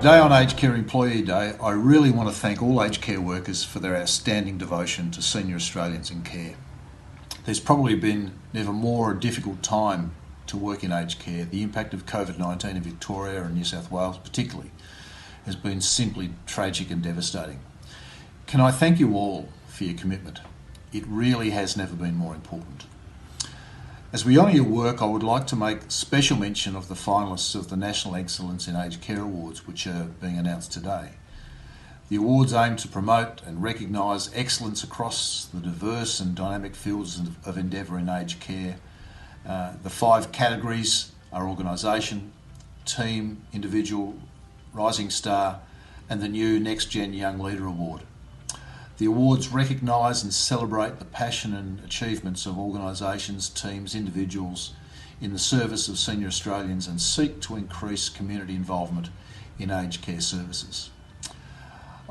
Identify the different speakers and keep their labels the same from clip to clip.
Speaker 1: Today on Aged Care Employee Day, I really want to thank all aged care workers for their outstanding devotion to senior Australians in care. There's probably been never more a difficult time to work in aged care. The impact of COVID-19 in Victoria and New South Wales particularly has been simply tragic and devastating. Can I thank you all for your commitment? It really has never been more important. As we honour your work, I would like to make special mention of the finalists of the National Excellence in Aged Care Awards, which are being announced today. The awards aim to promote and recognise excellence across the diverse and dynamic fields of endeavour in aged care. The 5 categories are organisation, team, individual, rising star, and the new Next Gen Young Leader Award. The awards recognise and celebrate the passion and achievements of organisations, teams, individuals in the service of senior Australians and seek to increase community involvement in aged care services.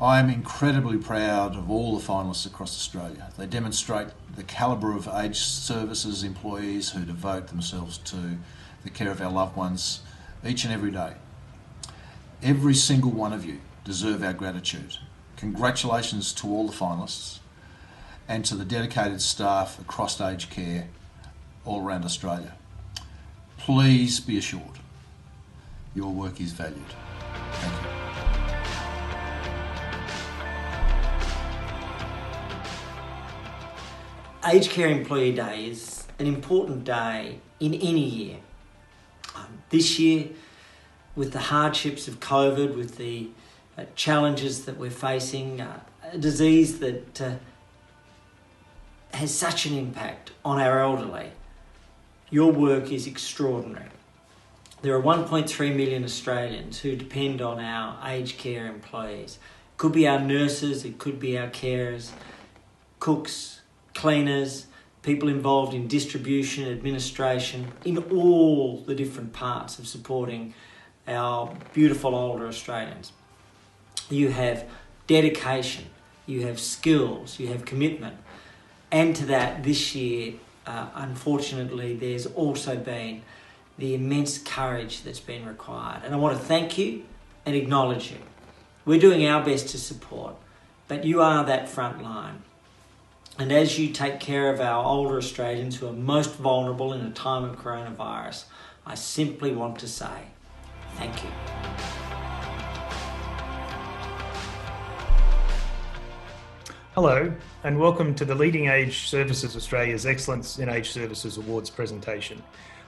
Speaker 1: I am incredibly proud of all the finalists across Australia. They demonstrate the calibre of aged services employees who devote themselves to the care of our loved ones each and every day. Every single one of you deserve our gratitude. Congratulations to all the finalists and to the dedicated staff across aged care all around Australia. Please be assured your work is valued. Thank you.
Speaker 2: Aged Care Employee Day is an important day in any year. This year, with the hardships of COVID, with the challenges that we're facing, a disease that has such an impact on our elderly, your work is extraordinary. There are 1.3 million Australians who depend on our aged care employees. It could be our nurses, it could be our carers, cooks, cleaners, people involved in distribution, administration, in all the different parts of supporting our beautiful older Australians. You have dedication, you have skills, you have commitment. And to that, this year, unfortunately, there's also been the immense courage that's been required. And I want to thank you and acknowledge you. We're doing our best to support, but you are that front line. And as you take care of our older Australians who are most vulnerable in a time of coronavirus, I simply want to say thank you.
Speaker 3: Hello, and welcome to the Leading Age Services Australia's Excellence in Aged Services Awards presentation,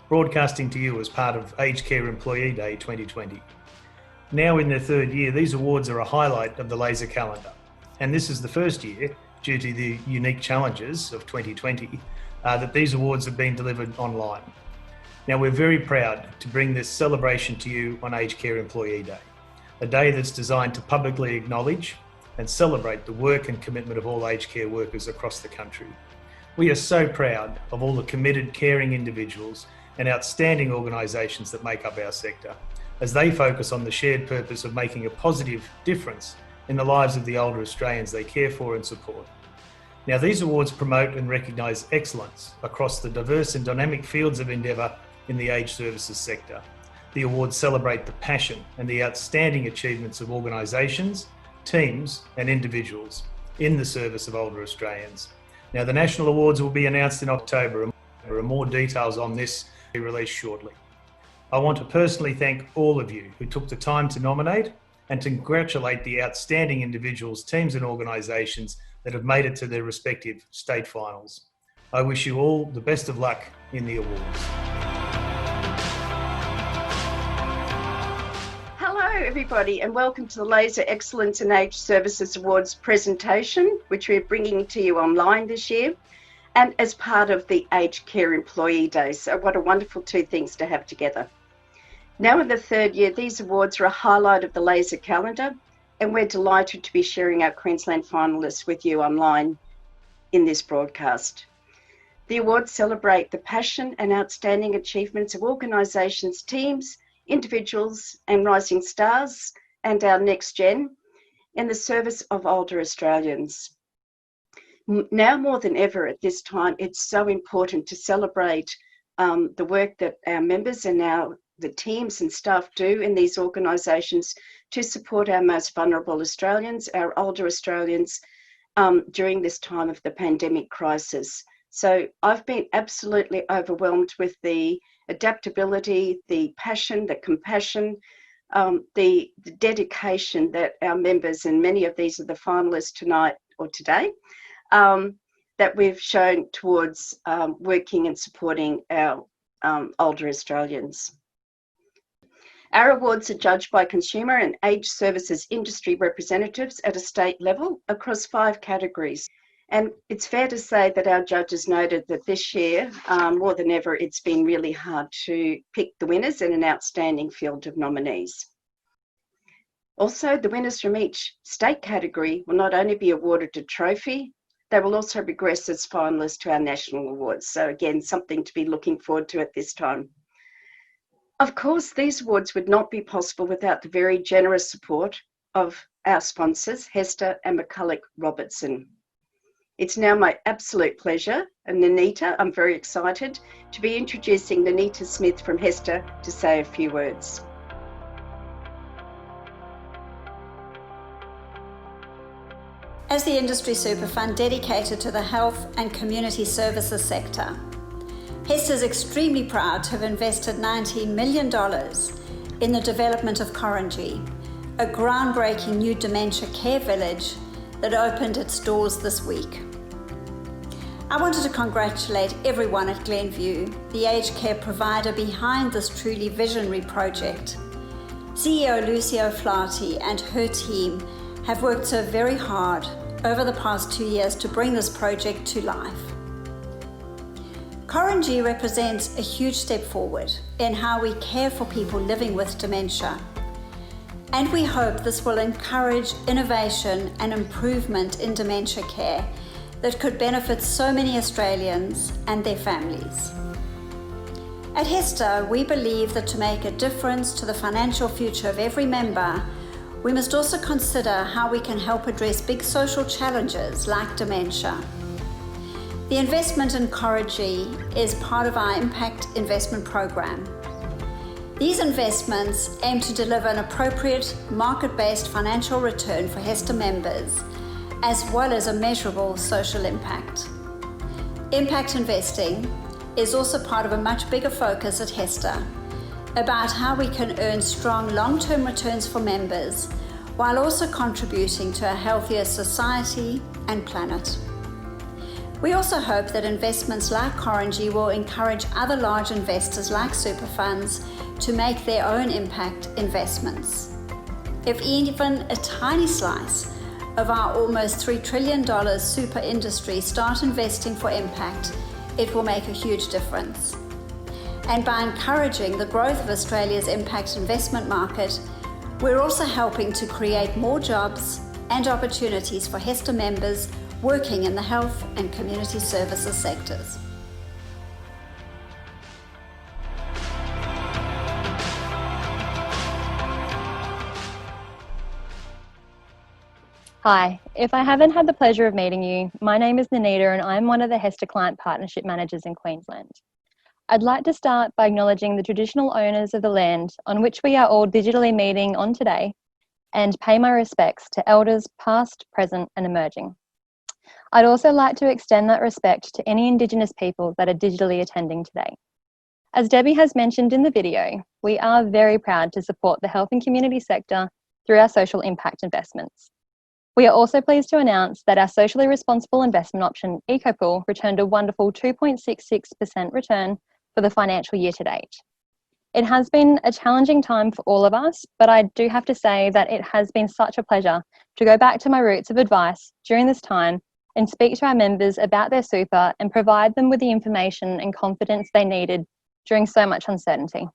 Speaker 3: broadcasting to you as part of Aged Care Employee Day 2020. Now in their 3rd year, these awards are a highlight of the laser calendar, and this is the first year, due to the unique challenges of 2020, that these awards have been delivered online. Now we're very proud to bring this celebration to you on Aged Care Employee Day, a day that's designed to publicly acknowledge and celebrate the work and commitment of all aged care workers across the country. We are so proud of all the committed, caring individuals and outstanding organisations that make up our sector, as they focus on the shared purpose of making a positive difference in the lives of the older Australians they care for and support. Now, these awards promote and recognise excellence across the diverse and dynamic fields of endeavour in the aged services sector. The awards celebrate the passion and the outstanding achievements of organisations, teams and individuals in the service of older Australians. Now, the national awards will be announced in October, and there are more details on this will be released shortly. I want to personally thank all of you who took the time to nominate and to congratulate the outstanding individuals, teams and organisations that have made it to their respective state finals. I wish you all the best of luck in the awards.
Speaker 4: Hello everybody and welcome to the Laser Excellence in Aged Services Awards presentation, which we're bringing to you online this year and as part of the Aged Care Employee Day. So what a wonderful 2 things to have together. Now in the 3rd year, these awards are a highlight of the laser calendar, and we're delighted to be sharing our Queensland finalists with you online in this broadcast. The awards celebrate the passion and outstanding achievements of organisations, teams, individuals and rising stars and our next gen in the service of older Australians. Now more than ever at this time, it's so important to celebrate the work that our members and our the teams and staff do in these organisations to support our most vulnerable Australians, our older Australians, during this time of the pandemic crisis. So I've been absolutely overwhelmed with the adaptability, the passion, the compassion, the dedication that our members, and many of these are the finalists tonight or today, that we've shown towards working and supporting our older Australians. Our awards are judged by consumer and age services industry representatives at a state level across 5 categories. And it's fair to say that our judges noted that this year, more than ever, it's been really hard to pick the winners in an outstanding field of nominees. Also, the winners from each state category will not only be awarded a trophy, they will also progress as finalists to our national awards. So again, something to be looking forward to at this time. Of course, these awards would not be possible without the very generous support of our sponsors, Hester and McCulloch Robertson. It's now my absolute pleasure, and Nanita, I'm very excited to be introducing Nanita Smith from Hester to say a few words.
Speaker 5: As the industry super fund dedicated to the health and community services sector, Hester is extremely proud to have invested $19 million in the development of Korangi, a groundbreaking new dementia care village that opened its doors this week. I wanted to congratulate everyone at Glenview, the aged care provider behind this truly visionary project. CEO Lucio Flaherty and her team have worked so very hard over the past 2 years to bring this project to life. Korangi represents a huge step forward in how we care for people living with dementia. And we hope this will encourage innovation and improvement in dementia care that could benefit so many Australians and their families. At Hester, we believe that to make a difference to the financial future of every member, we must also consider how we can help address big social challenges like dementia. The investment in Korangi is part of our Impact Investment Program. These investments aim to deliver an appropriate market-based financial return for Hester members, as well as a measurable social impact. Impact investing is also part of a much bigger focus at Hester about how we can earn strong long-term returns for members while also contributing to a healthier society and planet. We also hope that investments like Korangi will encourage other large investors like super funds to make their own impact investments. If even a tiny slice of our almost $3 trillion super industry start investing for impact, it will make a huge difference. And by encouraging the growth of Australia's impact investment market, we're also helping to create more jobs and opportunities for Hester members working in the health and community services sectors.
Speaker 6: Hi, if I haven't had the pleasure of meeting you, my name is Nanita and I'm one of the Hester Client Partnership Managers in Queensland. I'd like to start by acknowledging the traditional owners of the land on which we are all digitally meeting on today and pay my respects to elders past, present and emerging. I'd also like to extend that respect to any Indigenous people that are digitally attending today. As Debbie has mentioned in the video, we are very proud to support the health and community sector through our social impact investments. We are also pleased to announce that our socially responsible investment option, EcoPool, returned a wonderful 2.66% return for the financial year to date. It has been a challenging time for all of us, but I do have to say that it has been such a pleasure to go back to my roots of advice during this time and speak to our members about their super and provide them with the information and confidence they needed during so much uncertainty.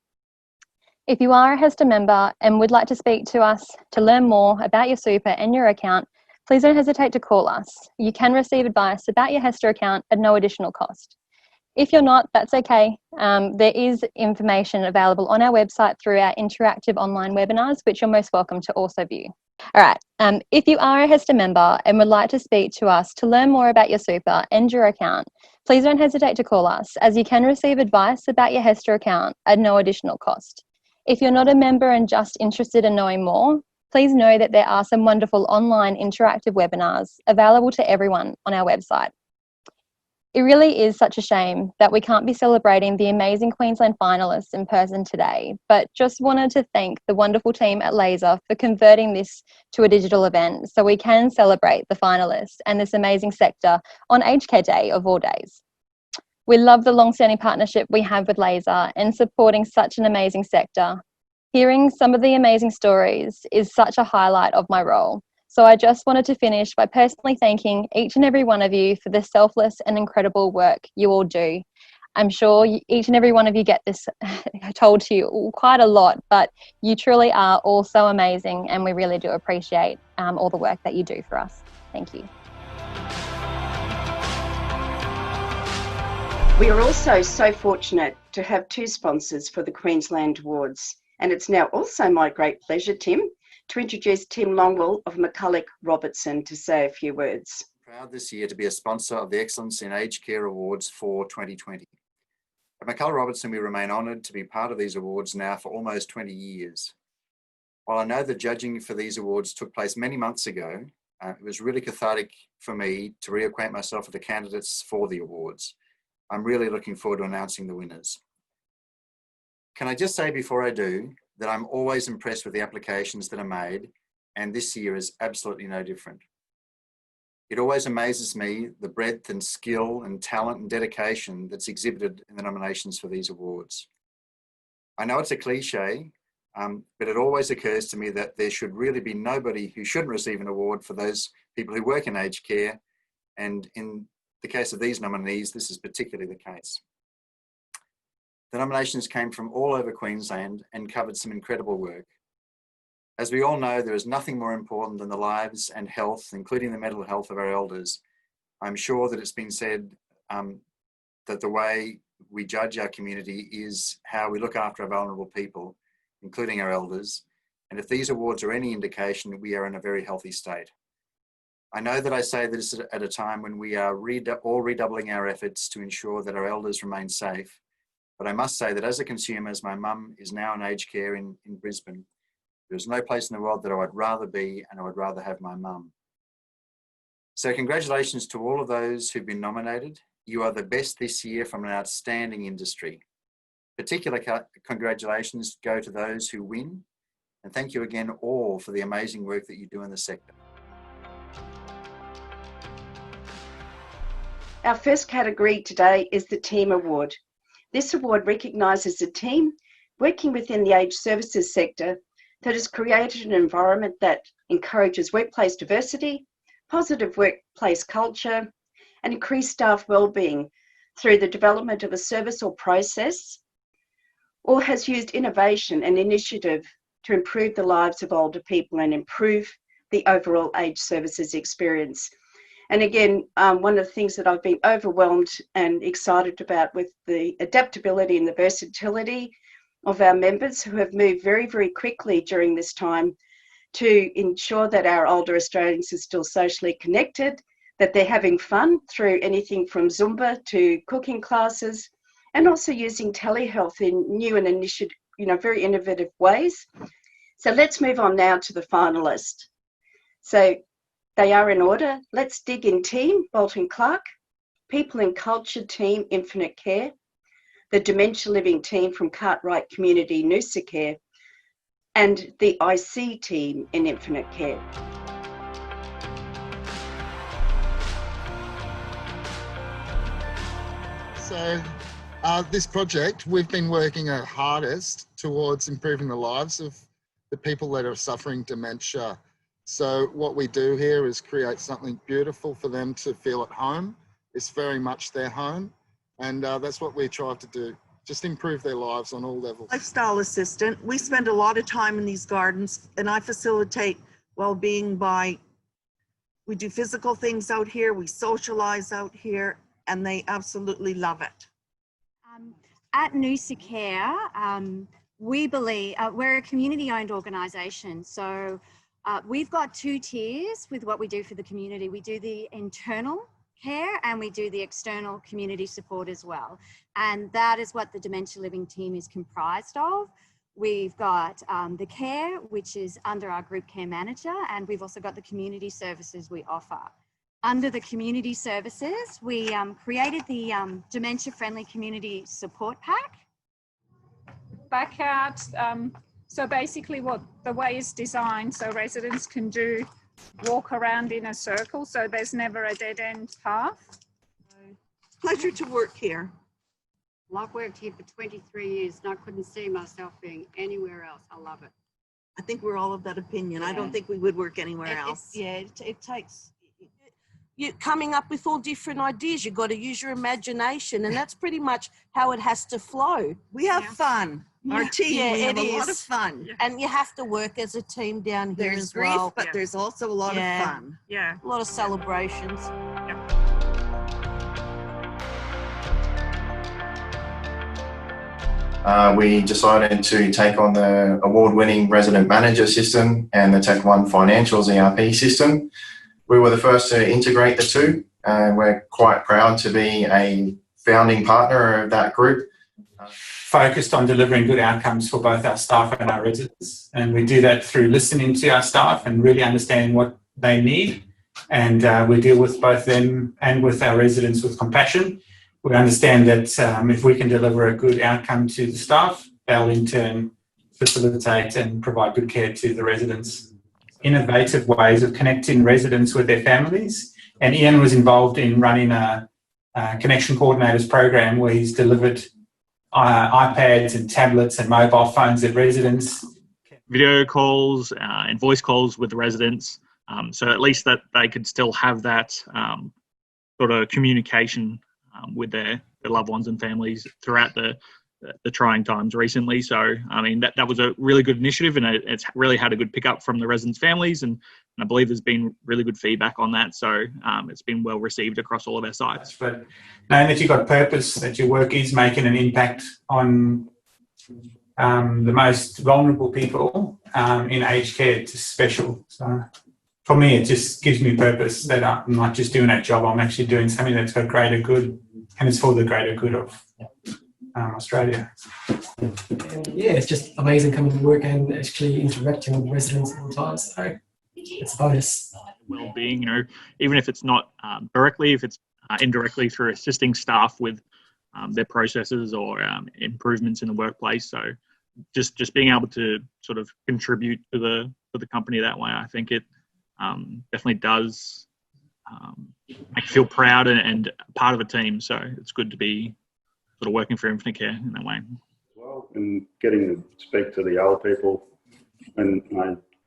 Speaker 6: If you are a Hester member and would like to speak to us to learn more about your super and your account, please don't hesitate to call us. You can receive advice about your Hester account at no additional cost. If you're not, that's okay. There is information available on our website through our interactive online webinars, which you're most welcome to also view. All right, if you are a Hester member and would like to speak to us to learn more about your super and your account, please don't hesitate to call us, as you can receive advice about your Hester account at no additional cost. If you're not a member and just interested in knowing more, please know that there are some wonderful online interactive webinars available to everyone on our website. It really is such a shame that we can't be celebrating the amazing Queensland finalists in person today, but just wanted to thank the wonderful team at Laser for converting this to a digital event so we can celebrate the finalists and this amazing sector on Aged Care Day of all days. We love the long-standing partnership we have with Laser and supporting such an amazing sector. Hearing some of the amazing stories is such a highlight of my role. So I just wanted to finish by personally thanking each and every one of you for the selfless and incredible work you all do. I'm sure each and every one of you get this told to you quite a lot, but you truly are all so amazing and we really do appreciate all the work that you do for us. Thank you.
Speaker 4: We are also so fortunate to have two sponsors for the Queensland Awards, and it's now also my great pleasure, Tim, to introduce Tim Longwell of McCulloch Robertson to say a few words.
Speaker 7: Proud this year to be a sponsor of the Excellence in Aged Care Awards for 2020. At McCulloch Robertson, we remain honoured to be part of these awards now for almost 20 years. While I know the judging for these awards took place many months ago, it was really cathartic for me to reacquaint myself with the candidates for the awards. I'm really looking forward to announcing the winners. Can I just say before I do that I'm always impressed with the applications that are made, and this year is absolutely no different. It always amazes me the breadth and skill and talent and dedication that's exhibited in the nominations for these awards. I know it's a cliche, but it always occurs to me that there should really be nobody who shouldn't receive an award for those people who work in aged care, and in the case of these nominees, this is particularly the case. The nominations came from all over Queensland and covered some incredible work. As we all know, there is nothing more important than the lives and health, including the mental health of our elders. I'm sure that it's been said that the way we judge our community is how we look after our vulnerable people, including our elders. And if these awards are any indication, we are in a very healthy state. I know that I say this at a time when we are all redoubling our efforts to ensure that our elders remain safe. But I must say that as a consumer, as my mum is now in aged care in Brisbane, there's no place in the world that I would rather be, and I would rather have my mum. So congratulations to all of those who've been nominated. You are the best this year from an outstanding industry. Particular congratulations go to those who win. And thank you again all for the amazing work that you do in the sector.
Speaker 4: Our first category today is the Team Award. This award recognises a team working within the aged services sector that has created an environment that encourages workplace diversity, positive workplace culture, and increased staff wellbeing through the development of a service or process, or has used innovation and initiative to improve the lives of older people and improve the overall aged services experience. And again, one of the things that I've been overwhelmed and excited about with the adaptability and the versatility of our members who have moved very, very quickly during this time to ensure that our older Australians are still socially connected, that they're having fun through anything from Zumba to cooking classes, and also using telehealth in new and very innovative ways. So let's move on now to the finalists. So they are in order. Let's Dig In team, Bolton Clark. People in Culture team, Infinite Care. The Dementia Living team from Cartwright Community, Noosa Care. And the IC team in Infinite Care.
Speaker 8: So this project, we've been working our hardest towards improving the lives of the people that are suffering dementia. So what we do here is create something beautiful for them to feel at home. It's very much their home. And that's what we try to do, just improve their lives on all levels.
Speaker 9: Lifestyle assistant. We spend a lot of time in these gardens, and I facilitate well-being we do physical things out here, we socialize out here, and they absolutely love it.
Speaker 10: At Noosa Care, we believe we're a community-owned organisation, so we've got two tiers with what we do for the community. We do the internal care and we do the external community support as well. And that is what the Dementia Living team is comprised of. We've got the care, which is under our group care manager, and we've also got the community services we offer. Under the community services, we created the dementia-friendly community support pack.
Speaker 11: Back out. So basically the way it's designed so residents can walk around in a circle, so there's never a dead-end path.
Speaker 9: Pleasure to work here.
Speaker 12: Well, I've worked here for 23 years and I couldn't see myself being anywhere else. I love it.
Speaker 9: I think we're all of that opinion. I don't think we would work anywhere else.
Speaker 13: It takes you coming up with all different ideas. You've got to use your imagination, and that's pretty much how it has to flow.
Speaker 9: We have fun. Our team, we have a lot of fun.
Speaker 13: And you have to work as a team down here
Speaker 9: There's
Speaker 13: as
Speaker 9: grief,
Speaker 13: well.
Speaker 9: but there's also a lot of fun.
Speaker 11: Yeah.
Speaker 13: A lot of celebrations.
Speaker 14: We decided to take on the award-winning resident manager system and the Tech One Financials ERP system. We were the first to integrate the two, and we're quite proud to be a founding partner of that group.
Speaker 15: Focused on delivering good outcomes for both our staff and our residents. And we do that through listening to our staff and really understanding what they need. And we deal with both them and with our residents with compassion. We understand that if we can deliver a good outcome to the staff, they'll in turn facilitate and provide good care to the residents. Innovative ways of connecting residents with their families. And Ian was involved in running a Connection Coordinators program where he's delivered iPads and tablets and mobile phones at residents.
Speaker 16: Video calls and voice calls with the residents. So at least that they could still have that sort of communication with their loved ones and families throughout the trying times recently. So, I mean, that was a really good initiative, and it's really had a good pickup from the residents' families, and I believe there's been really good feedback on that. So it's been well received across all of our sites.
Speaker 15: But knowing that you've got purpose, that your work is making an impact on the most vulnerable people in aged care, it's special. So for me, it just gives me purpose that I'm not just doing that job, I'm actually doing something that's got greater good, and it's for the greater good of Australia.
Speaker 17: And yeah, it's just amazing coming to work and actually interacting with residents all the time. So it's a bonus.
Speaker 16: Well-being, even if it's not directly, if it's indirectly through assisting staff with their processes or improvements in the workplace. So just being able to sort of contribute to the company that way, I think it definitely does make you feel proud and part of a team. So it's good to be sort of working for Infinite Care in that way.
Speaker 18: Well, and getting to speak to the old people and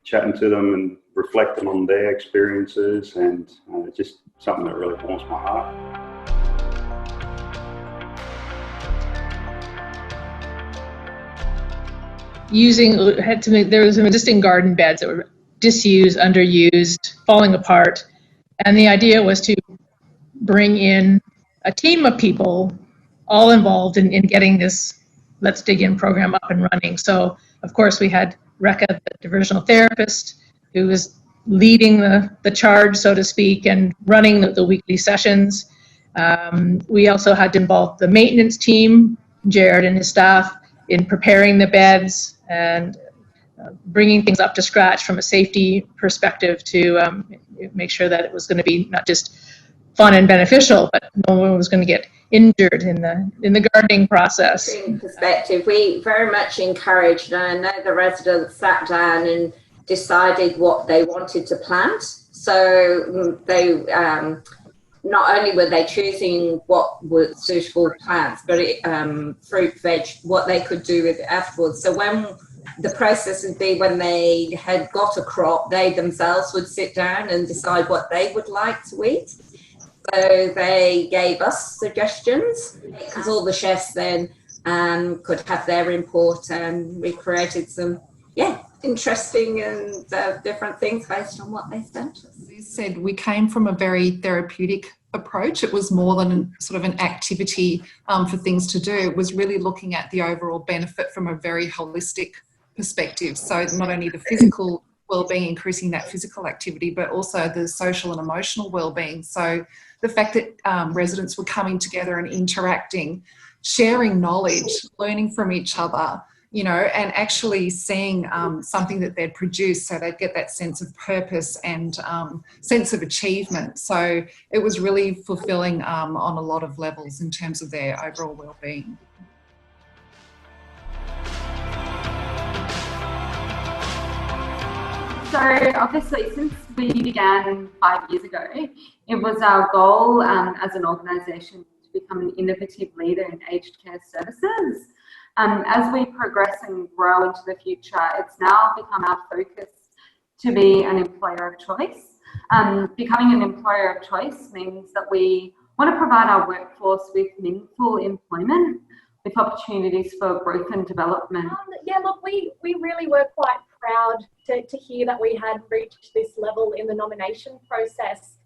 Speaker 18: chatting to them and reflecting on their experiences, and just something that really warms my heart.
Speaker 19: There was some existing garden beds that were disused, underused, falling apart, and the idea was to bring in a team of people all involved in getting this Let's Dig In program up and running. So, of course, we had Rekha, the diversional therapist, who was leading the charge, so to speak, and running the weekly sessions. We also had to involve the maintenance team, Jared and his staff, in preparing the beds and bringing things up to scratch from a safety perspective to make sure that it was going to be not just fun and beneficial, but no one was going to get injured in the gardening process.
Speaker 20: Perspective, we very much encouraged, and I know the residents sat down and decided what they wanted to plant. So they not only were they choosing what were suitable plants, but fruit, veg, what they could do with it afterwards. So when the process would be when they had got a crop, they themselves would sit down and decide what they would like to eat. So they gave us suggestions, because all the chefs then could have their input, and we created some, interesting and different things based on what they sent us.
Speaker 21: As you said, we came from a very therapeutic approach. It was more than sort of an activity for things to do. It was really looking at the overall benefit from a very holistic perspective. So not only the physical well-being, increasing that physical activity, but also the social and emotional well-being. So the fact that residents were coming together and interacting, sharing knowledge, learning from each other, you know, and actually seeing something that they'd produced, so they'd get that sense of purpose and sense of achievement. So it was really fulfilling on a lot of levels in terms of their overall well-being.
Speaker 1: So obviously, since we began 5 years ago, it was our goal as an organisation to become an innovative leader in aged care services. As we progress and grow into the future, it's now become our focus to be an employer of choice. Becoming an employer of choice means that we want to provide our workforce with meaningful employment, with opportunities for growth and development.
Speaker 22: Yeah, look, we really were quite proud to hear that we had reached this level in the nomination process.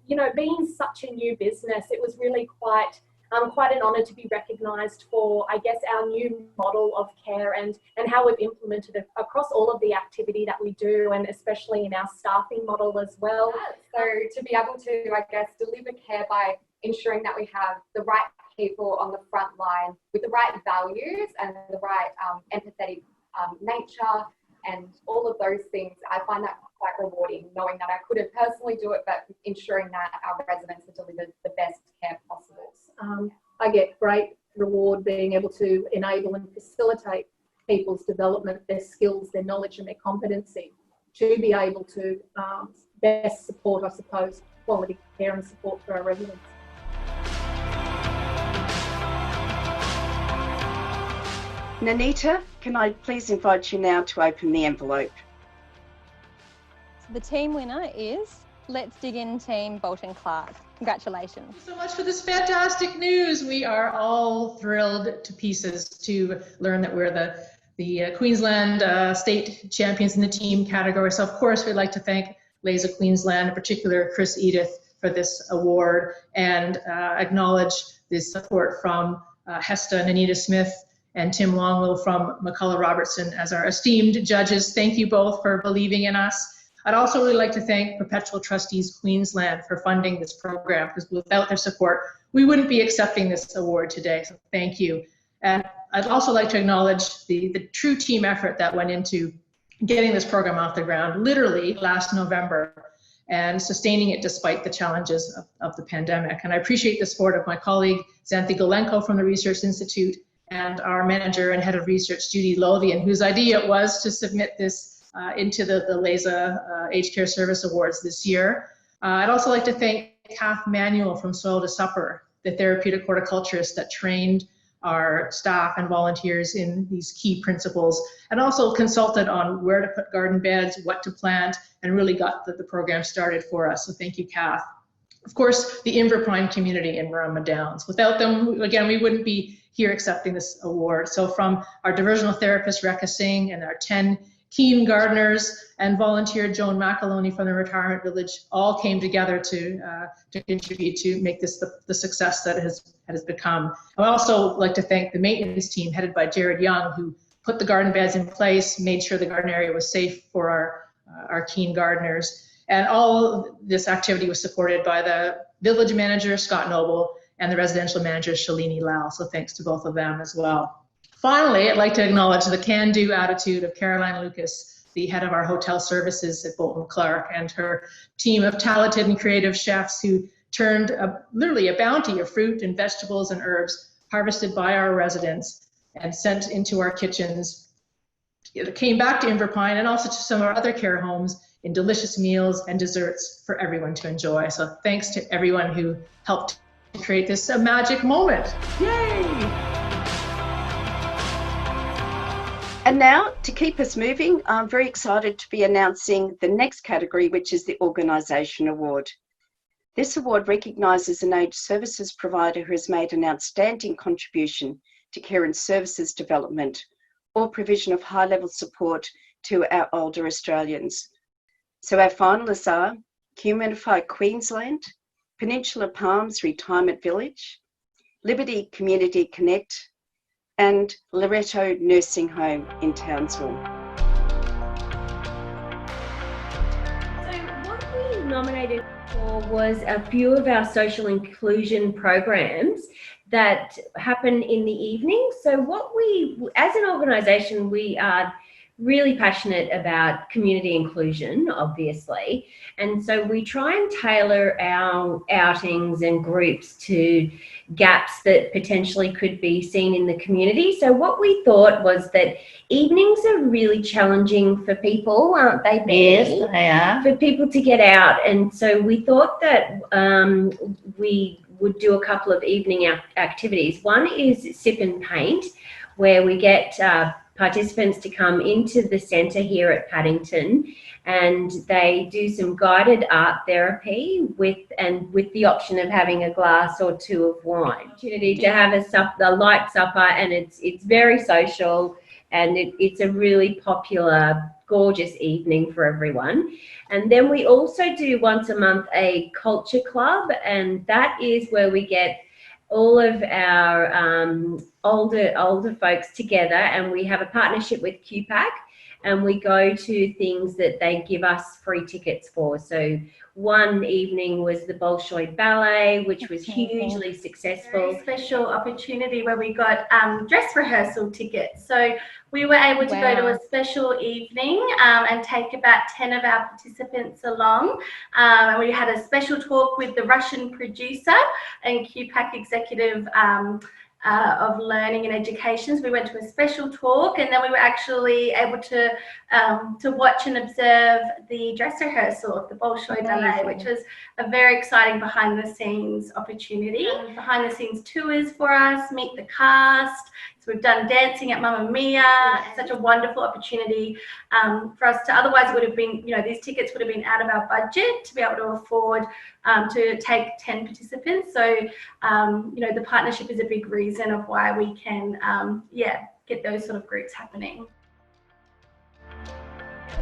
Speaker 22: You know, being such a new business, it was really quite an honour to be recognised for, I guess, our new model of care and how we've implemented it across all of the activity that we do, and especially in our staffing model as well.
Speaker 23: So to be able to, I guess, deliver care by ensuring that we have the right people on the front line with the right values and the right empathetic nature and all of those things, I find that quite rewarding, knowing that I couldn't personally do it, but ensuring that our residents are delivered the best care possible.
Speaker 22: I get great reward being able to enable and facilitate people's development, their skills, their knowledge and their competency to be able to best support, I suppose, quality care and support for our residents.
Speaker 4: Nanita, can I please invite you now to open the envelope?
Speaker 6: The team winner is Let's Dig In team Bolton Clark. Congratulations.
Speaker 19: Thank you so much for this fantastic news. We are all thrilled to pieces to learn that we're the Queensland state champions in the team category. So of course we'd like to thank LASA Queensland, in particular Chris Edith, for this award, and acknowledge the support from Hesta and Anita Smith and Tim Longwell from McCullough Robertson as our esteemed judges. Thank you both for believing in us. I'd also really like to thank Perpetual Trustees Queensland for funding this program, because without their support, we wouldn't be accepting this award today, so thank you. And I'd also like to acknowledge the true team effort that went into getting this program off the ground, literally last November, and sustaining it despite the challenges of the pandemic. And I appreciate the support of my colleague, Xanthi Golenko from the Research Institute, and our manager and head of research, Judy Lothian, whose idea it was to submit this into the LASA Aged Care Service Awards this year. I'd also like to thank Kath Manuel from Soil to Supper, the therapeutic horticulturist that trained our staff and volunteers in these key principles, and also consulted on where to put garden beds, what to plant, and really got the program started for us. So thank you, Kath. Of course, the Inverpine community in Marama Downs. Without them, again, we wouldn't be here accepting this award. So from our divisional therapist, Rekha Singh, and our 10 keen gardeners and volunteer Joan McAloney from the retirement village all came together to contribute to make this the success that it has become. I'd also like to thank the maintenance team headed by Jared Young, who put the garden beds in place, made sure the garden area was safe for our keen gardeners. And all this activity was supported by the village manager, Scott Noble, and the residential manager, Shalini Lau. So thanks to both of them as well. Finally, I'd like to acknowledge the can-do attitude of Caroline Lucas, the head of our hotel services at Bolton Clark, and her team of talented and creative chefs who turned literally a bounty of fruit and vegetables and herbs harvested by our residents and sent into our kitchens. It came back to Inverpine and also to some of our other care homes in delicious meals and desserts for everyone to enjoy. So thanks to everyone who helped to create this magic moment. Yay!
Speaker 4: And now, to keep us moving, I'm very excited to be announcing the next category, which is the Organisation Award. This award recognises an aged services provider who has made an outstanding contribution to care and services development or provision of high-level support to our older Australians. So our finalists are Humidify Queensland, Peninsula Palms Retirement Village, Liberty Community Connect, and Loretto Nursing Home in Townsville.
Speaker 24: So what we nominated for was a few of our social inclusion programs
Speaker 2: that happen in the evening. So what we, as an organisation, we are really passionate about community inclusion, obviously. And so we try and tailor our outings and groups to gaps that potentially could be seen in the community. So what we thought was that evenings are really challenging for people, aren't they, Benny?
Speaker 3: Yes, they are.
Speaker 2: For people to get out. And so we thought that we would do a couple of evening activities. One is Sip and Paint, where we get participants to come into the centre here at Paddington, and they do some guided art therapy with the option of having a glass or two of wine. Opportunity to have a light supper, and it's very social, and it's a really popular, gorgeous evening for everyone. And then we also do once a month a culture club, and that is where we get all of our older folks together, and we have a partnership with QPAC, and we go to things that they give us free tickets for. So one evening was the Bolshoi Ballet, which was hugely successful.
Speaker 5: Very special opportunity where we got dress rehearsal tickets. So we were able to go to a special evening and take about 10 of our participants along. And we had a special talk with the Russian producer and QPAC executive of learning and education. So we went to a special talk, and then we were actually able to watch and observe the dress rehearsal of the Bolshoi Ballet, which was a very exciting behind the scenes opportunity. Behind the scenes tours for us, meet the cast. So we've done dancing at Mamma Mia. It's such a wonderful opportunity for us to, otherwise it would have been, these tickets would have been out of our budget to be able to afford to take 10 participants. So, the partnership is a big reason of why we can, get those sort of groups happening.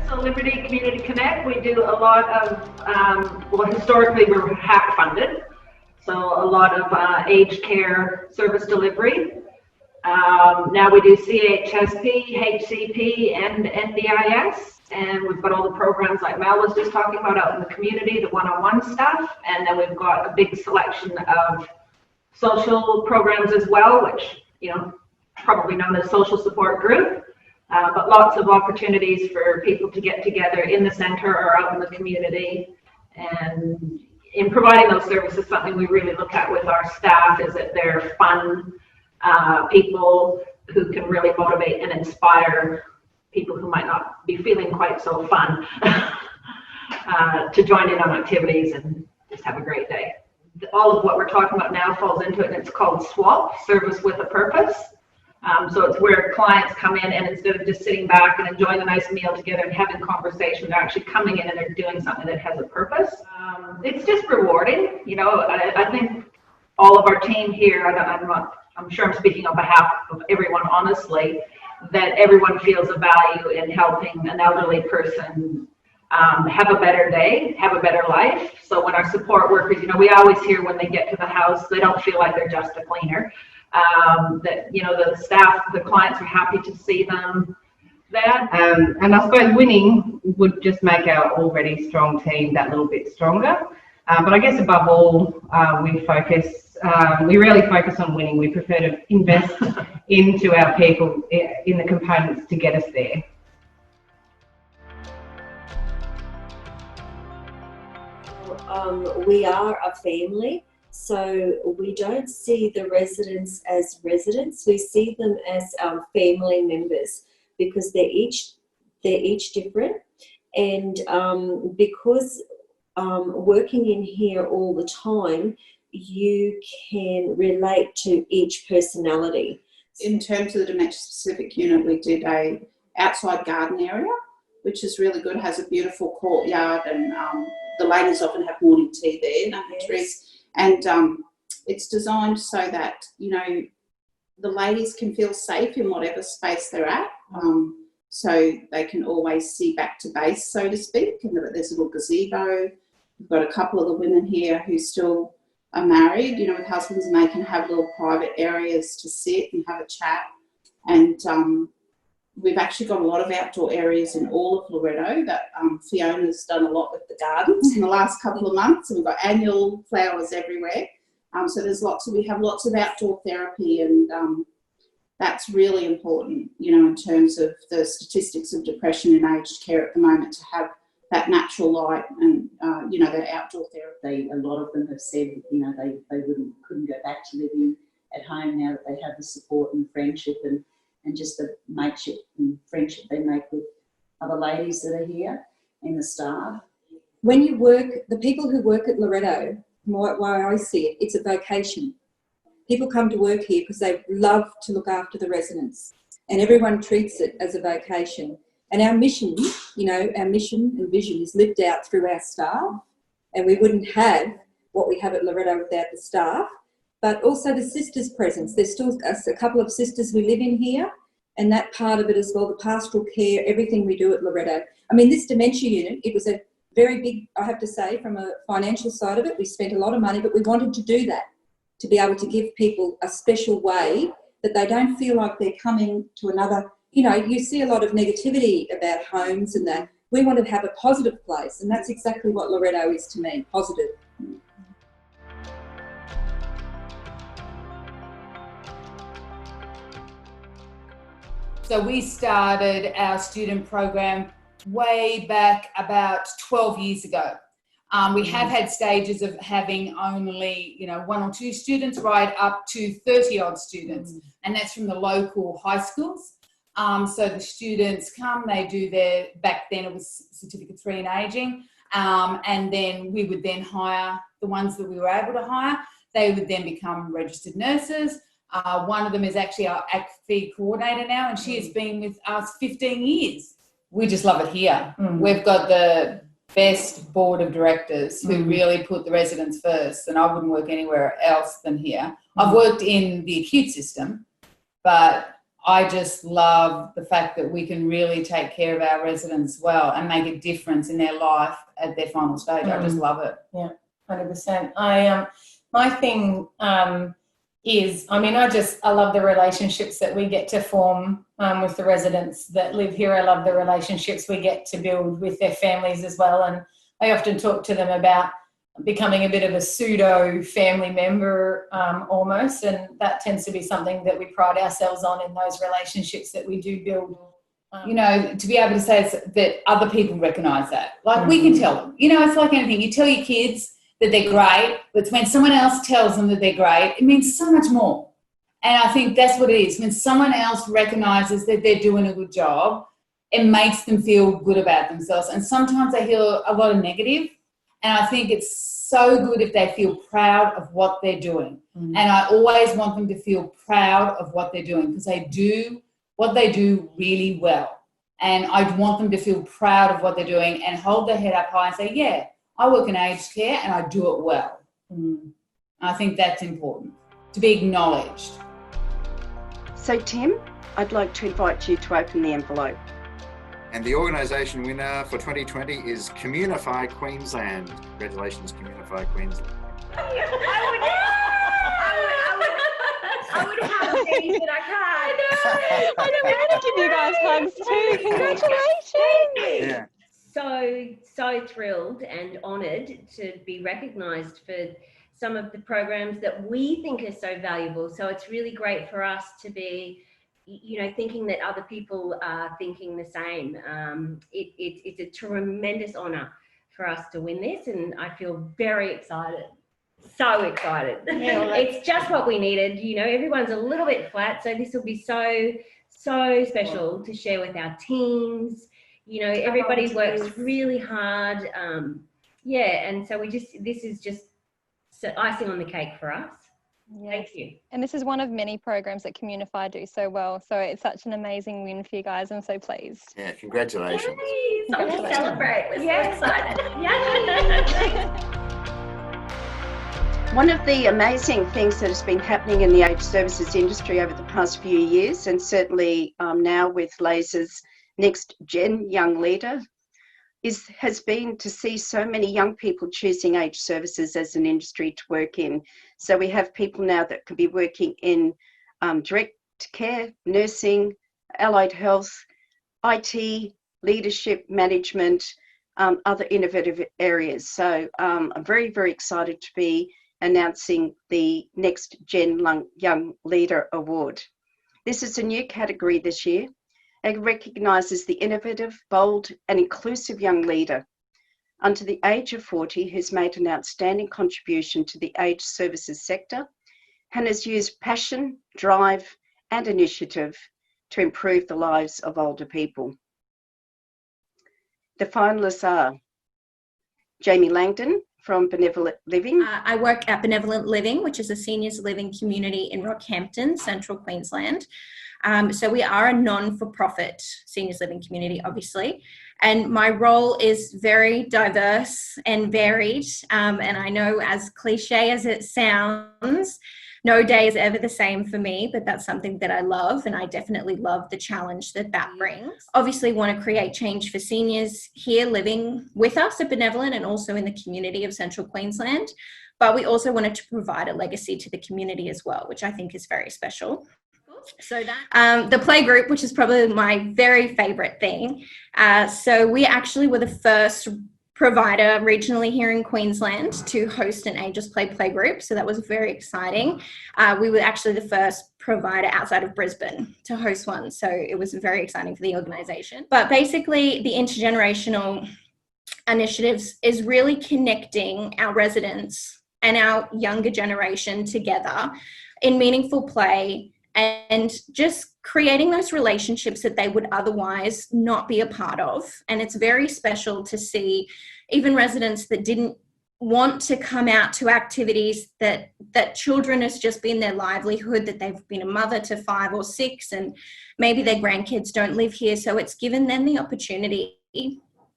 Speaker 7: So Liberty Community Connect, we do a lot of, historically we were HAP funded. So a lot of aged care service delivery. Now we do CHSP, HCP, and NDIS, and we've got all the programs like Mel was just talking about out in the community, the one-on-one stuff, and then we've got a big selection of social programs as well, which, probably known as social support group, but lots of opportunities for people to get together in the centre or out in the community. And in providing those services, something we really look at with our staff is that they're fun, people who can really motivate and inspire people who might not be feeling quite so fun to join in on activities and just have a great day. All of what we're talking about now falls into it, and it's called SWAP, Service with a Purpose. So it's where clients come in, and instead of just sitting back and enjoying a nice meal together and having conversation, they're actually coming in and they're doing something that has a purpose. It's just rewarding. I think all of our team here, I'm sure I'm speaking on behalf of everyone, honestly, that everyone feels a value in helping an elderly person have a better day, have a better life. So when our support workers, we always hear when they get to the house, they don't feel like they're just a cleaner. That, the staff, the clients are happy to see them there.
Speaker 25: And I suppose winning would just make our already strong team that little bit stronger. But I guess above all, we rarely focus on winning. We prefer to invest into our people in the components to get us there.
Speaker 26: We are a family, so we don't see the residents as residents. We see them as our family members because they're each different, and because working in here all the time, you can relate to each personality.
Speaker 27: In terms of the dementia-specific unit, we did a outside garden area, which is really good. It has a beautiful courtyard, and the ladies often have morning tea there, and it's designed so that the ladies can feel safe in whatever space they're at, so they can always see back to base, so to speak. And there's a little gazebo. We've got a couple of the women here who still are married, with husbands, and they can have little private areas to sit and have a chat. And we've actually got a lot of outdoor areas in all of Loretto that Fiona's done a lot with the gardens in the last couple of months, and we've got annual flowers everywhere. So we have lots of outdoor therapy, and that's really important, in terms of the statistics of depression in aged care at the moment, to have that natural light and, the outdoor therapy.
Speaker 3: A lot of them have said, they couldn't go back to living at home now that they have the support and friendship and just the mateship and friendship they make with other ladies that are here and the staff. When you work, the people who work at Loretto, why I see it, it's a vocation. People come to work here because they love to look after the residents, and everyone treats it as a vocation. And our mission, our mission and vision is lived out through our staff, and we wouldn't have what we have at Loretto without the staff. But also the sisters' presence. There's still a couple of sisters who live in here, and that part of it as well, the pastoral care, everything we do at Loretto. I mean, this dementia unit, it was a very big, I have to say, from a financial side of it, we spent a lot of money, but we wanted to do that, to be able to give people a special way that they don't feel like they're coming to another. You see a lot of negativity about homes and that. We want to have a positive place, and that's exactly what Loretto is to me, positive.
Speaker 8: So we started our student program way back about 12 years ago. We have had stages of having only, 1 or 2 students right up to 30 odd students, and that's from the local high schools. So the students come, they do back then it was Certificate 3 in Ageing, and then we would then hire the ones that we were able to hire. They would then become registered nurses. One of them is actually our ACFE coordinator now, and she has been with us 15 years. We just love it here. We've got the best board of directors who really put the residents first, and I wouldn't work anywhere else than here. I've worked in the acute system, but I just love the fact that we can really take care of our residents well and make a difference in their life at their final stage. I just love it.
Speaker 9: Yeah, 100%. My thing is, I love the relationships that we get to form with the residents that live here. I love the relationships we get to build with their families as well. And I often talk to them about becoming a bit of a pseudo family member almost, and that tends to be something that we pride ourselves on in those relationships that we do build.
Speaker 8: To be able to say that other people recognise that. Like we can tell them, it's like anything. You tell your kids that they're great, but when someone else tells them that they're great, it means so much more. And I think that's what it is. When someone else recognises that they're doing a good job, it makes them feel good about themselves. And sometimes they hear a lot of negative, and I think it's so good if they feel proud of what they're doing. And I always want them to feel proud of what they're doing, because they do what they do really well. And I want them to feel proud of what they're doing and hold their head up high and say, yeah, I work in aged care and I do it well. I think that's important, to be acknowledged.
Speaker 4: So Tim, I'd like to invite you to open the envelope.
Speaker 10: And the organisation winner for 2020 is Communify Queensland. Congratulations, Communify Queensland.
Speaker 2: I would have these, but I can't.
Speaker 6: I know, we're going to give you guys hugs too. Congratulations.
Speaker 10: Yeah.
Speaker 2: So thrilled and honoured to be recognised for some of the programs that we think are so valuable. So it's really great for us to be, thinking that other people are thinking the same. It's a tremendous honour for us to win this, and I feel very excited. So excited.
Speaker 9: Yeah,
Speaker 2: it's just what we needed. Everyone's a little bit flat, so this will be so special to share with our teams. Everybody works really hard. And so this is just icing on the cake for us.
Speaker 6: Yes.
Speaker 2: Thank you.
Speaker 6: And this is one of many programs that Communify do so well. So it's such an amazing win for you guys. I'm so pleased.
Speaker 10: Yeah, congratulations.
Speaker 9: Time to celebrate. We're so excited.
Speaker 4: One of the amazing things that has been happening in the aged services industry over the past few years, and certainly now with LASER's next gen young leader, has been to see so many young people choosing aged services as an industry to work in. So we have people now that could be working in direct care, nursing, allied health, IT, leadership, management, other innovative areas. So I'm very, very excited to be announcing the Next Gen Young Leader Award. This is a new category this year and recognises the innovative, bold and inclusive young leader under the age of 40 who's made an outstanding contribution to the aged services sector and has used passion, drive and initiative to improve the lives of older people. The finalists are Jamie Langdon from Benevolent Living.
Speaker 11: I work at Benevolent Living, which is a seniors living community in Rockhampton, Central Queensland. So we are a non-for-profit seniors living community, obviously. And my role is very diverse and varied. And I know, as cliche as it sounds, no day is ever the same for me, but that's something that I love, and I definitely love the challenge that that brings. Obviously want to create change for seniors here living with us at Benevolent and also in the community of Central Queensland, but we also wanted to provide a legacy to the community as well, which I think is very special. So that the play group, which is probably my very favorite thing. So we actually were the first provider regionally here in Queensland to host an Ages Play group. So that was very exciting. We were actually the first provider outside of Brisbane to host one. So it was very exciting for the organisation. But basically the intergenerational initiatives is really connecting our residents and our younger generation together in meaningful play and just creating those relationships that they would otherwise not be a part of. And it's very special to see even residents that didn't want to come out to activities that children has just been their livelihood, that they've been a mother to 5 or 6 and maybe their grandkids don't live here. So it's given them the opportunity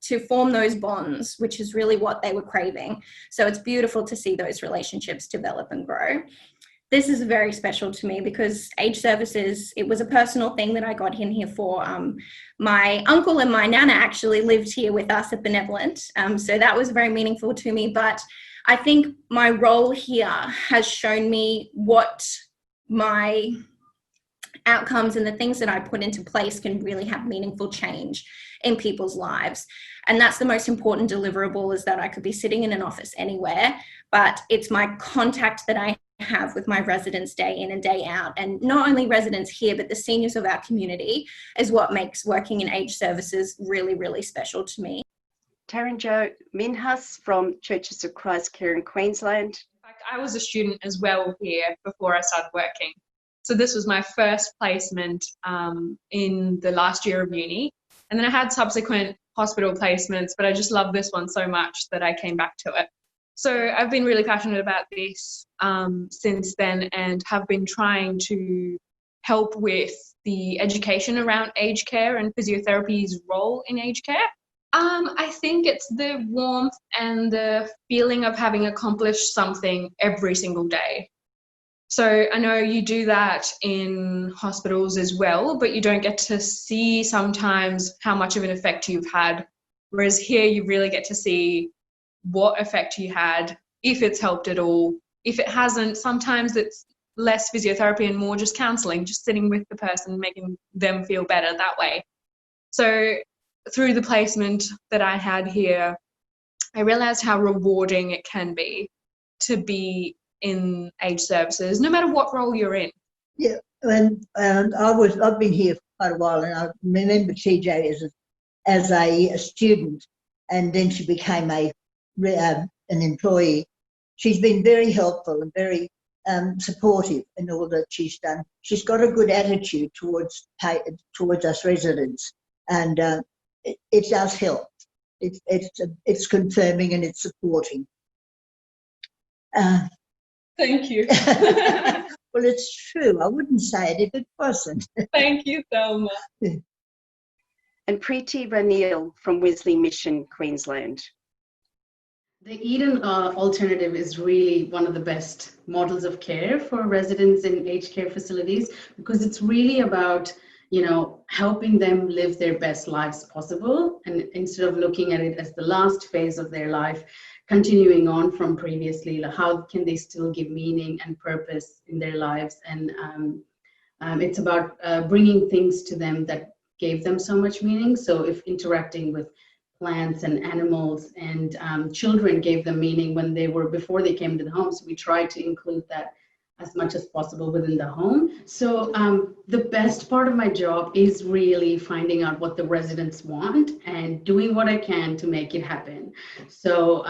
Speaker 11: to form those bonds, which is really what they were craving. So it's beautiful to see those relationships develop and grow. This is very special to me because age services, it was a personal thing that I got in here for. My uncle and my nana actually lived here with us at Benevolent. So that was very meaningful to me. But I think my role here has shown me what my outcomes and the things that I put into place can really have meaningful change in people's lives. And that's the most important deliverable, is that I could be sitting in an office anywhere, but it's my contact that I have with my residents day in and day out. And not only residents here, but the seniors of our community is what makes working in age services really, really special to me.
Speaker 4: Taranjo Minhas from Churches of Christ Care in Queensland.
Speaker 12: In fact, I was a student as well here before I started working. So this was my first placement in the last year of uni. And then I had subsequent hospital placements, but I just love this one so much that I came back to it. So I've been really passionate about this since then, and have been trying to help with the education around aged care and physiotherapy's role in aged care. I think it's the warmth and the feeling of having accomplished something every single day. So I know you do that in hospitals as well, but you don't get to see sometimes how much of an effect you've had. Whereas here you really get to see what effect you had, if it's helped at all. If it hasn't, sometimes it's less physiotherapy and more just counselling, just sitting with the person, making them feel better that way. So through the placement that I had here, I realised how rewarding it can be to be in age services, no matter what role you're in.
Speaker 13: Yeah, and I've been here for quite a while, and I remember TJ as a student, and then she became an employee. She's been very helpful and very supportive in all that she's done. She's got a good attitude towards us residents, and it does help. It's confirming and it's supporting.
Speaker 12: Thank you.
Speaker 13: Well, it's true. I wouldn't say it if it wasn't.
Speaker 12: Thank you so much.
Speaker 4: And Preeti Ranil from Wesley Mission, Queensland.
Speaker 14: The Eden alternative is really one of the best models of care for residents in aged care facilities, because it's really about, helping them live their best lives possible, and instead of looking at it as the last phase of their life, continuing on from previously, how can they still give meaning and purpose in their lives? And it's about bringing things to them that gave them so much meaning. So if interacting with plants and animals, and children gave them meaning before they came to the home. So we tried to include that as much as possible within the home. So the best part of my job is really finding out what the residents want and doing what I can to make it happen. So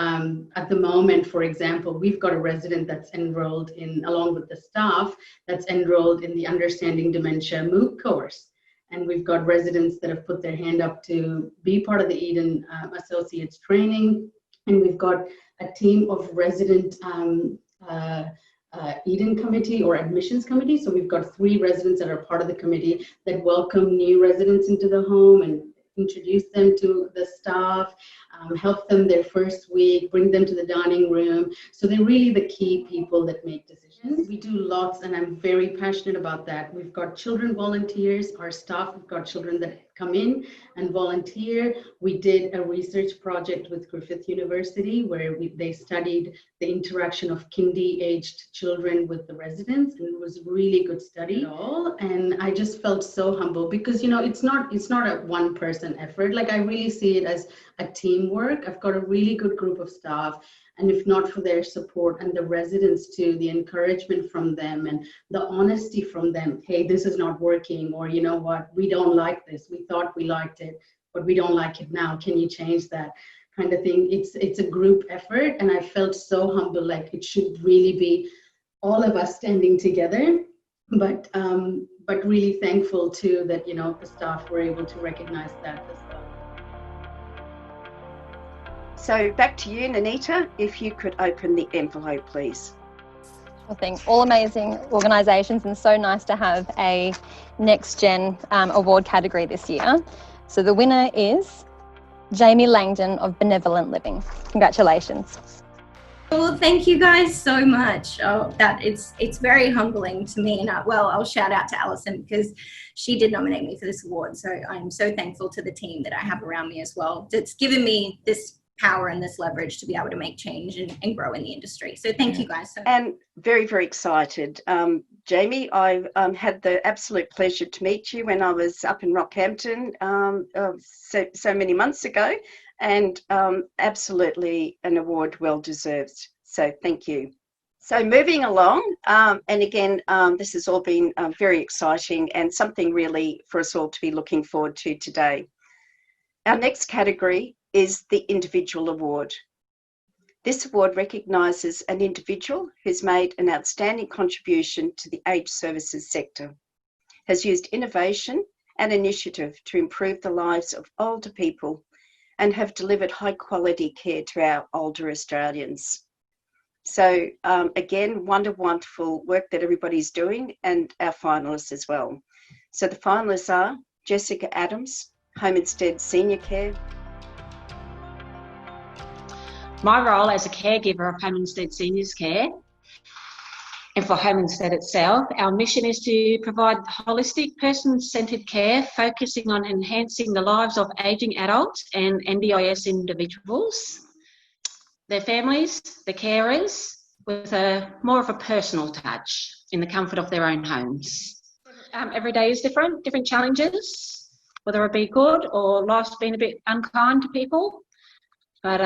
Speaker 14: at the moment, for example, we've got a resident that's enrolled in, along with the staff, that's enrolled in the Understanding Dementia MOOC course. And we've got residents that have put their hand up to be part of the Eden Associates training. And we've got a team of resident Eden committee or admissions committee. So we've got 3 residents that are part of the committee that welcome new residents into the home and introduce them to the staff, help them their first week, bring them to the dining room. So they're really the key people that make decisions. We do lots, and I'm very passionate about that. We've got children volunteers, our staff, we've got children that come in and volunteer. We did a research project with Griffith University where they studied the interaction of kindy-aged children with the residents, and it was a really good study. And I just felt so humble because, you know, it's not a one-person effort. Like, I really see it as a teamwork. I've got a really good group of staff, and if not for their support and the residents too, the encouragement from them and the honesty from them, hey, this is not working, or you know what, we don't like this. We thought we liked it, but we don't like it now. Can you change that? Kind of thing. It's a group effort, and I felt so humble, like it should really be all of us standing together. But really thankful too that, you know, the staff were able to recognize that as well.
Speaker 4: So back to you, Nanita, if you could open the envelope, please.
Speaker 6: I think all amazing organisations, and so nice to have a Next Gen award category this year. So the winner is Jamie Langdon of Benevolent Living. Congratulations.
Speaker 11: Well, thank you guys so much. It's very humbling to me, and I'll shout out to Alison because she did nominate me for this award. So I'm so thankful to the team that I have around me as well. It's given me this power and this leverage to be able to make change and grow in the industry. So thank you guys.
Speaker 4: And very, very excited. Jamie, I had the absolute pleasure to meet you when I was up in Rockhampton so many months ago, and absolutely an award well deserved. So thank you. So moving along, and again, this has all been very exciting and something really for us all to be looking forward to today. Our next category is the Individual Award. This award recognises an individual who's made an outstanding contribution to the aged services sector, has used innovation and initiative to improve the lives of older people, and have delivered high quality care to our older Australians. So again, wonderful work that everybody's doing, and our finalists as well. So the finalists are Jessica Adams, Home Instead Senior Care.
Speaker 1: My role as a caregiver of Home Instead Seniors Care, and for Home Instead itself, our mission is to provide holistic, person-centred care, focusing on enhancing the lives of ageing adults and NDIS individuals, their families, the carers, with more of a personal touch in the comfort of their own homes. Every day is different challenges, whether it be good or life's been a bit unkind to people. But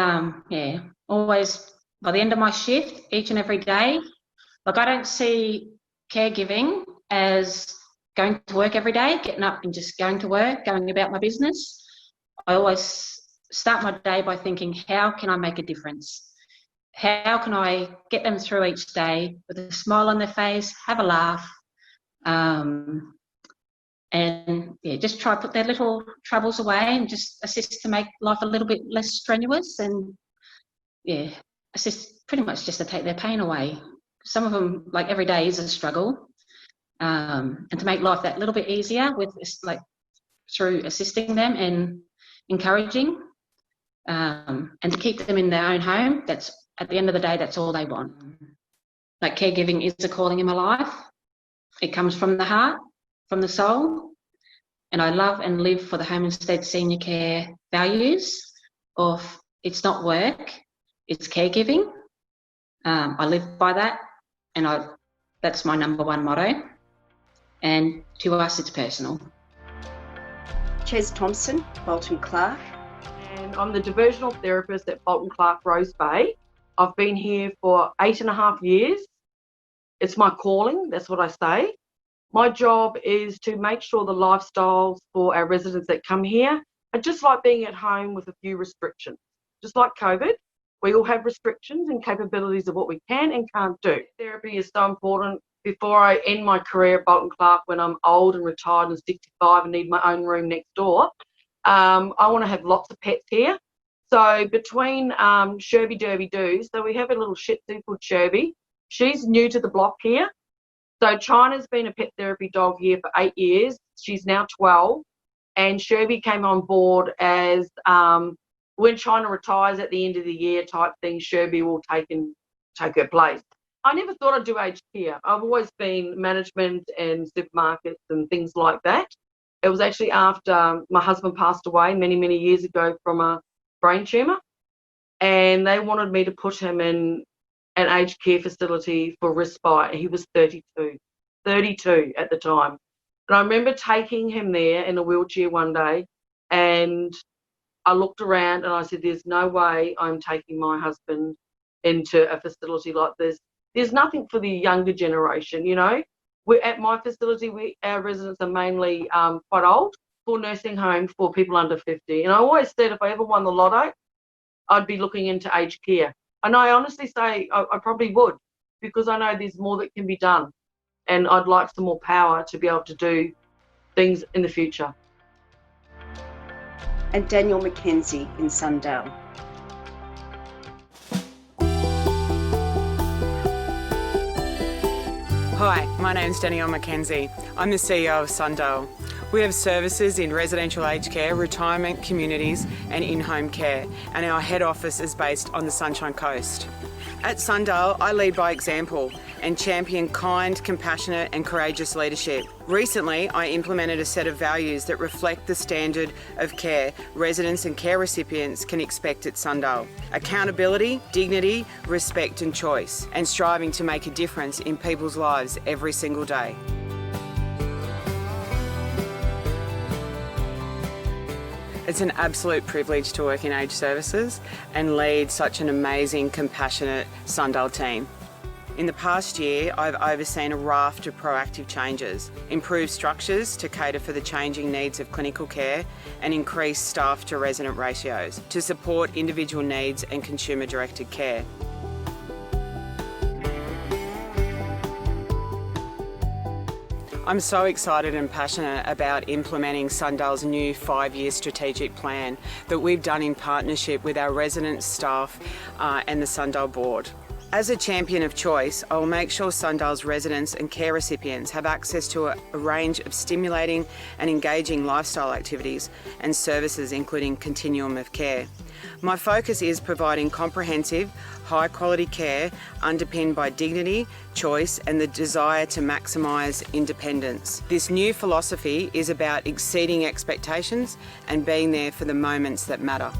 Speaker 1: yeah, always by the end of my shift, each and every day, like, I don't see caregiving as going to work every day, getting up and just going to work, going about my business. I always start my day by thinking, how can I make a difference? How can I get them through each day with a smile on their face, have a laugh, and yeah, just try to put their little troubles away and just assist to make life a little bit less strenuous, and yeah, assist pretty much just to take their pain away. Some of them, like, every day is a struggle, and to make life that little bit easier with, like, through assisting them and encouraging, and to keep them in their own home. That's, at the end of the day, that's all they want. Like, caregiving is a calling in my life. It comes from the heart, from the soul, and I love and live for the Home Instead Senior Care values of it's not work, it's caregiving. I live by that, and that's my number one motto, and to us it's personal.
Speaker 4: Ches Thompson, Bolton Clark.
Speaker 15: and I'm the diversional therapist at Bolton Clark Rose Bay. I've been here for 8.5 years. It's my calling, that's what I say. My job is to make sure the lifestyles for our residents that come here are just like being at home with a few restrictions. Just like COVID, we all have restrictions and capabilities of what we can and can't do. Therapy is so important. Before I end my career at Bolton Clark, when I'm old and retired and 65 and need my own room next door, I want to have lots of pets here. So between Sherby Derby Doo, so we have a little Shih Tzu called Sherby. She's new to the block here. So China's been a pet therapy dog here for 8 years. She's now 12. And Sherby came on board as when China retires at the end of the year type thing, Sherby will take her place. I never thought I'd do aged care. I've always been management and supermarkets and things like that. It was actually after my husband passed away many, many years ago from a brain tumour, and they wanted me to put him in an aged care facility for respite. He was 32 at the time. And I remember taking him there in a wheelchair one day, and I looked around and I said, there's no way I'm taking my husband into a facility like this. There's nothing for the younger generation, you know. We're at my facility, our residents are mainly quite old, for nursing home for people under 50. And I always said if I ever won the lotto, I'd be looking into aged care. And I honestly say I probably would, because I know there's more that can be done. And I'd like some more power to be able to do things in the future.
Speaker 4: And Daniel McKenzie in Sundale.
Speaker 16: Hi, my name's Danielle McKenzie. I'm the CEO of Sundale. We have services in residential aged care, retirement communities and in-home care, and our head office is based on the Sunshine Coast. At Sundale, I lead by example and champion kind, compassionate and courageous leadership. Recently, I implemented a set of values that reflect the standard of care residents and care recipients can expect at Sundale. Accountability, dignity, respect and choice, and striving to make a difference in people's lives every single day. It's an absolute privilege to work in aged services and lead such an amazing, compassionate Sundale team. In the past year, I've overseen a raft of proactive changes, improved structures to cater for the changing needs of clinical care and increased staff to resident ratios to support individual needs and consumer-directed care. I'm so excited and passionate about implementing Sundale's new 5-year strategic plan that we've done in partnership with our residents, staff and the Sundale board. As a champion of choice, I will make sure Sundale's residents and care recipients have access to a range of stimulating and engaging lifestyle activities and services, including continuum of care. My focus is providing comprehensive, high-quality care underpinned by dignity, choice and the desire to maximise independence. This new philosophy is about exceeding expectations and being there for the moments that matter.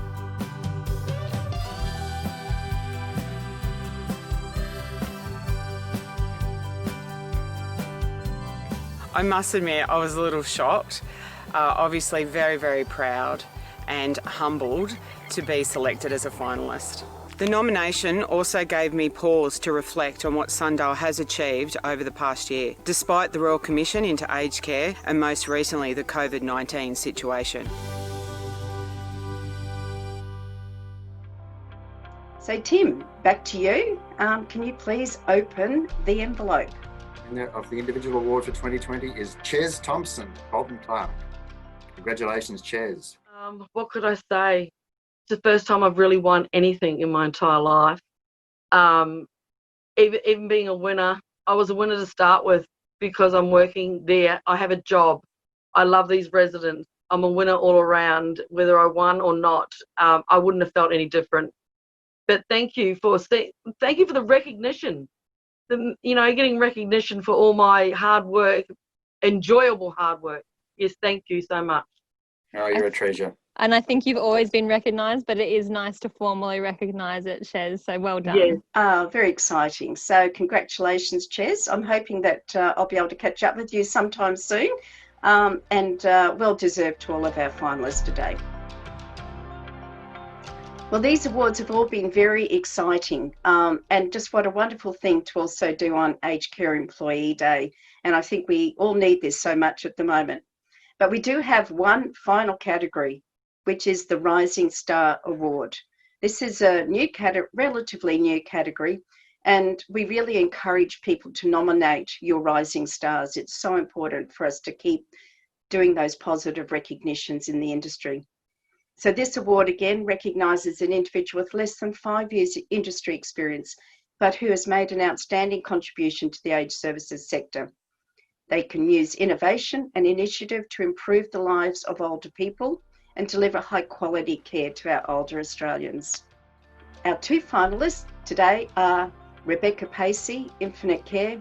Speaker 16: I must admit I was a little shocked, obviously very, very proud and humbled to be selected as a finalist. The nomination also gave me pause to reflect on what Sundale has achieved over the past year, despite the Royal Commission into Aged Care and most recently the COVID-19 situation.
Speaker 4: So Tim, back to you. Can you please open the envelope?
Speaker 10: Winner of the individual award for 2020 is Ches Thompson, Bolton Clark. Congratulations, Ches.
Speaker 15: What could I say? It's the first time I've really won anything in my entire life. Even being a winner, I was a winner to start with because I'm working there. I have a job. I love these residents. I'm a winner all around. Whether I won or not, I wouldn't have felt any different. But thank you for the recognition. Getting recognition for all my hard work, enjoyable hard work. Yes, thank you so much.
Speaker 10: Oh, you're a treasure.
Speaker 6: And I think you've always been recognised, but it is nice to formally recognise it, Ches, so well done.
Speaker 4: Yeah, very exciting. So congratulations, Ches. I'm hoping that I'll be able to catch up with you sometime soon, and well deserved to all of our finalists today. Well, these awards have all been very exciting, and just what a wonderful thing to also do on Aged Care Employee Day. And I think we all need this so much at the moment. But we do have one final category, which is the Rising Star Award. This is a new relatively new category, and we really encourage people to nominate your rising stars. It's so important for us to keep doing those positive recognitions in the industry. So this award again recognises an individual with less than 5 years industry experience, but who has made an outstanding contribution to the aged services sector. They can use innovation and initiative to improve the lives of older people and deliver high quality care to our older Australians. Our two finalists today are Rebecca Pacey, Infinite Care.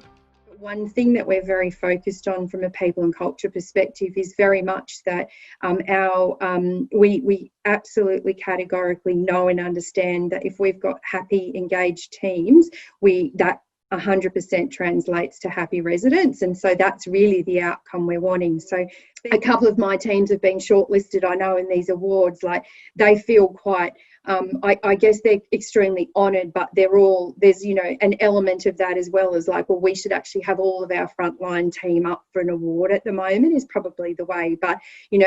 Speaker 17: One thing that we're very focused on from a people and culture perspective is very much that we absolutely categorically know and understand that if we've got happy, engaged teams, that 100% translates to happy residents, and so that's really the outcome we're wanting. So a couple of my teams have been shortlisted, I know, in these awards. Like, they feel quite I guess they're extremely honoured, but there's an element of that as well, as like, well, we should actually have all of our frontline team up for an award at the moment is probably the way. But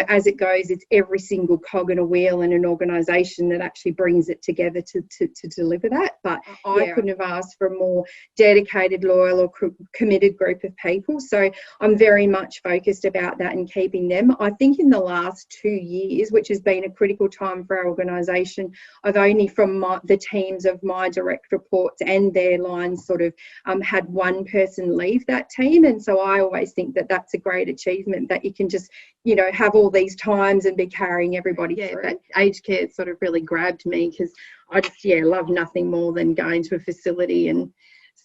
Speaker 17: as it goes, it's every single cog in a wheel in an organisation that actually brings it together to deliver that. But I couldn't have asked for a more dedicated, loyal or committed group of people. So I'm very much focused about that and keeping them. I think in the last 2 years, which has been a critical time for our organisation, I've only from the teams of my direct reports and their lines sort of had one person leave that team. And so I always think that that's a great achievement, that you can just, have all these times and be carrying everybody through. But aged care sort of really grabbed me, because I just, love nothing more than going to a facility and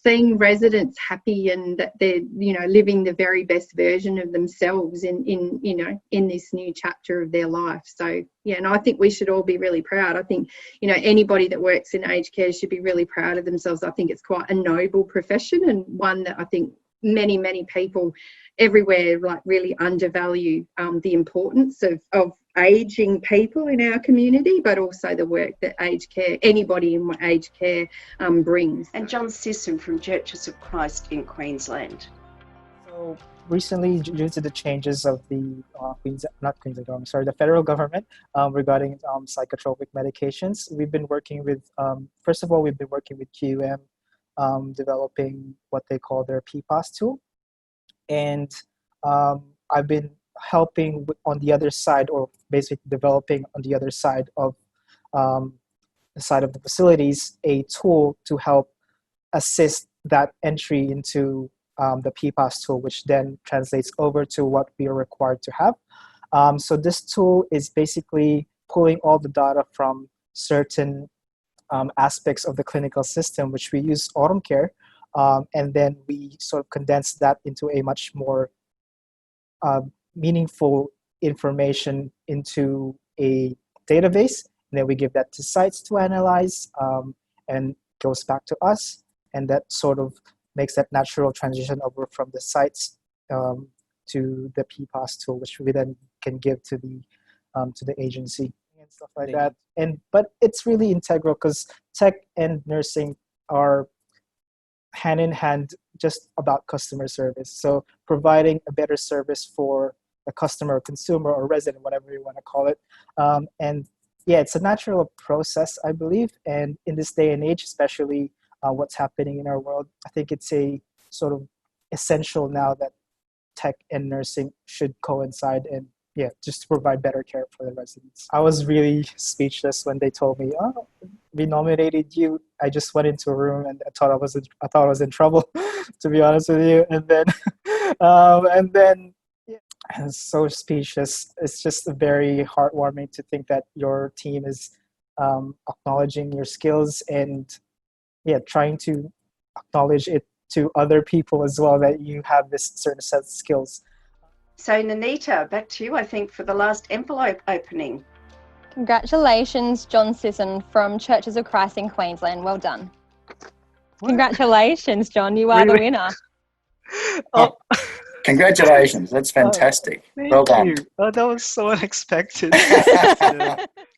Speaker 17: seeing residents happy and that they're, living the very best version of themselves in this new chapter of their life. So, and I think we should all be really proud. I think, anybody that works in aged care should be really proud of themselves. I think it's quite a noble profession, and one that I think many, many people everywhere really undervalue the importance of aging people in our community, but also the work that aged care, anybody in aged care brings.
Speaker 4: And John Sisson from Churches of Christ in Queensland.
Speaker 18: So recently, due to the changes of the the federal government regarding psychotropic medications, we've been working with, first of all, we've been working with QM, developing what they call their PPAS tool. And I've been helping on the other side, or basically developing on the other side of the facilities, a tool to help assist that entry into the PPAS tool, which then translates over to what we are required to have. So this tool is basically pulling all the data from certain aspects of the clinical system, which we use Autumn Care, and then we sort of condense that into a much more meaningful information into a database, and then we give that to sites to analyze, and goes back to us, and that sort of makes that natural transition over from the sites to the PPAS tool, which we then can give to the agency and stuff like that. But it's really integral, because tech and nursing are hand in hand, just about customer service. So providing a better service for a customer, consumer, or resident, whatever you want to call it. And it's a natural process, I believe. And in this day and age, especially what's happening in our world, I think it's a sort of essential now that tech and nursing should coincide, and just to provide better care for the residents. I was really speechless when they told me, "Oh, we nominated you." I just went into a room and I thought I was in trouble, to be honest with you. And then, I was so speechless. It's just very heartwarming to think that your team is acknowledging your skills and trying to acknowledge it to other people as well, that you have this certain set of skills.
Speaker 4: So Nanita, back to you, I think, for the last envelope opening.
Speaker 6: Congratulations, John Sisson from Churches of Christ in Queensland. Well done. Congratulations, John. You are the winner.
Speaker 10: Oh, congratulations. That's fantastic. Well done.
Speaker 19: Thank you. Oh, that was so unexpected.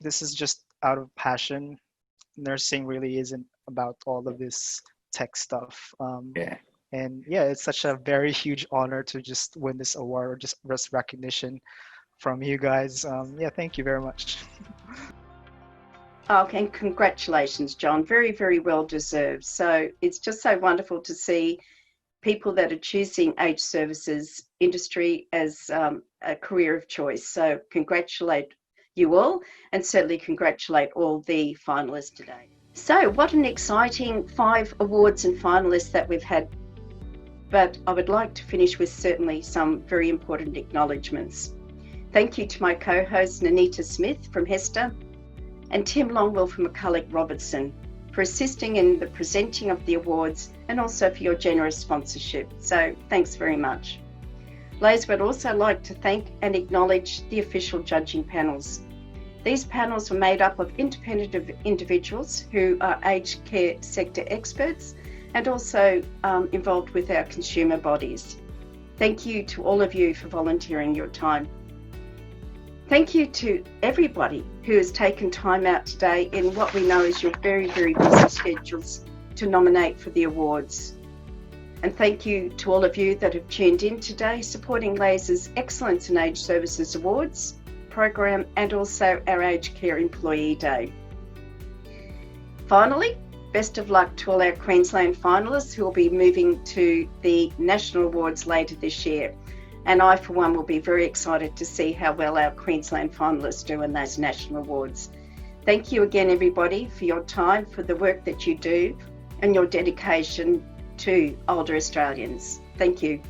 Speaker 19: This is just out of passion
Speaker 18: nursing really isn't about all of this tech stuff.
Speaker 10: Yeah.
Speaker 18: And yeah, it's such a very huge honor to just win this award, or just recognition from you guys. Yeah, thank you very much.
Speaker 4: Okay, congratulations, John. Very, very well deserved. So it's just so wonderful to see people that are choosing aged services industry as a career of choice. So congratulate you all, and certainly congratulate all the finalists today. So what an exciting 5 awards and finalists that we've had. But I would like to finish with certainly some very important acknowledgements. Thank you to my co-host Nanita Smith from HESTA and Tim Longwell from McCulloch Robertson for assisting in the presenting of the awards, and also for your generous sponsorship. So thanks very much. Lays would also like to thank and acknowledge the official judging panels. These panels were made up of independent individuals who are aged care sector experts and also involved with our consumer bodies. Thank you to all of you for volunteering your time. Thank you to everybody who has taken time out today in what we know is your very, very busy schedules to nominate for the awards. And thank you to all of you that have tuned in today, supporting LASE's Excellence in Aged Services Awards program and also our Aged Care Employee Day. Finally, best of luck to all our Queensland finalists who will be moving to the National Awards later this year. And I, for one, will be very excited to see how well our Queensland finalists do in those national awards. Thank you again, everybody, for your time, for the work that you do and your dedication to older Australians. Thank you.